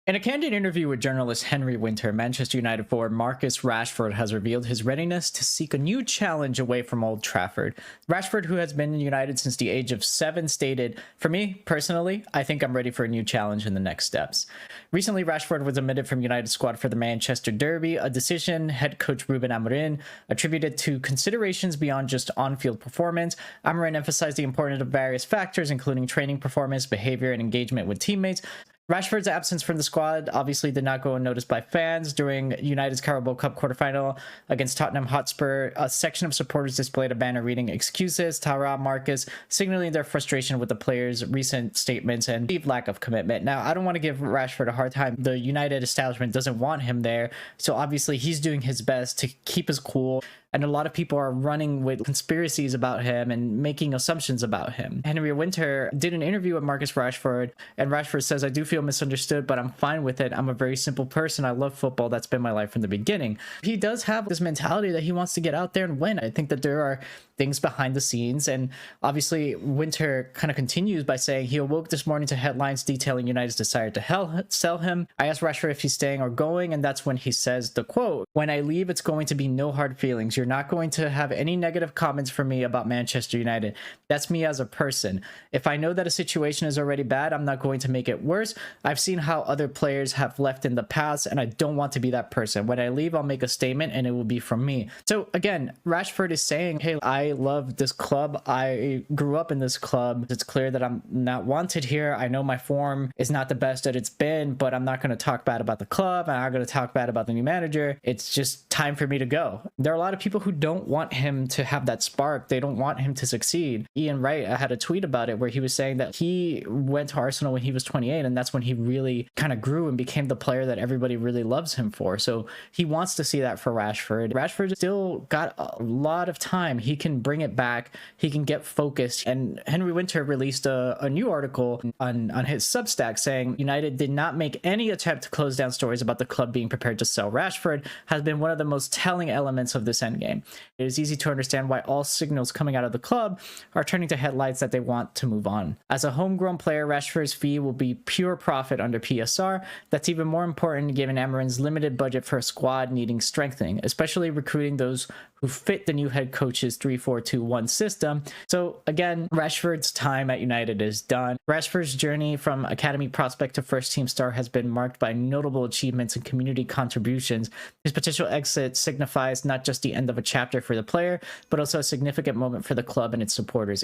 In a candid interview with journalist Henry Winter, Manchester United forward Marcus Rashford has revealed his readiness to seek a new challenge away from Old Trafford. Rashford, who has been in United since the age of 7, stated, "For me, personally, I think I'm ready for a new challenge in the next steps." Recently, Rashford was omitted from United's squad for the Manchester Derby, a decision head coach Ruben Amorim attributed to considerations beyond just on-field performance. Amorim emphasized the importance of various factors, including training performance, behavior, and engagement with teammates. Rashford's absence from the squad obviously did not go unnoticed by fans. During United's Carabao Cup quarterfinal against Tottenham Hotspur, a section of supporters displayed a banner reading "Excuses, Tara Marcus," signaling their frustration with the player's recent statements and lack of commitment. Now, I don't want to give Rashford a hard time. The United establishment doesn't want him there, so obviously he's doing his best to keep his cool. And a lot of people are running with conspiracies about him and making assumptions about him. Henry Winter did an interview with Marcus Rashford, and Rashford says, "I do feel misunderstood, but I'm fine with it. I'm a very simple person. I love football. That's been my life from the beginning." He does have this mentality that he wants to get out there and win. I think that there are things behind the scenes, and obviously Winter kind of continues by saying he awoke this morning to headlines detailing United's desire to sell him. I asked Rashford if he's staying or going, and that's when he says the quote, "When I leave, it's going to be no hard feelings. You're not going to have any negative comments from me about Manchester United. That's me as a person. If I know that a situation is already bad, I'm not going to make it worse. I've seen how other players have left in the past, and I don't want to be that person. When I leave, I'll make a statement, and it will be from me." So again, Rashford is saying, hey, I love this club. I grew up in this club. It's clear that I'm not wanted here. I know my form is not the best that it's been, but I'm not going to talk bad about the club. I'm not going to talk bad about the new manager. It's just time for me to go. There are a lot of people who don't want him to have that spark. They don't want him to succeed. Ian Wright had a tweet about it where he was saying that he went to Arsenal when he was 28, and that's when he really kind of grew and became the player that everybody really loves him for. So he wants to see that for Rashford. Rashford still got a lot of time. He can bring it back. He can get focused. And Henry Winter released a new article on his Substack saying United did not make any attempt to close down stories about the club being prepared to sell Rashford has been one of the most telling elements of this endgame. It is easy to understand why all signals coming out of the club are turning to headlights that they want to move on. As a homegrown player, Rashford's fee will be pure profit under PSR. That's even more important given Amorim's limited budget for a squad needing strengthening, especially recruiting those who fit the new head coach's 3-4-2-1 system. So again, Rashford's time at United is done. Rashford's journey from academy prospect to first team star has been marked by notable achievements and community contributions. His potential exit signifies not just the end of a chapter for the player, but also a significant moment for the club and its supporters.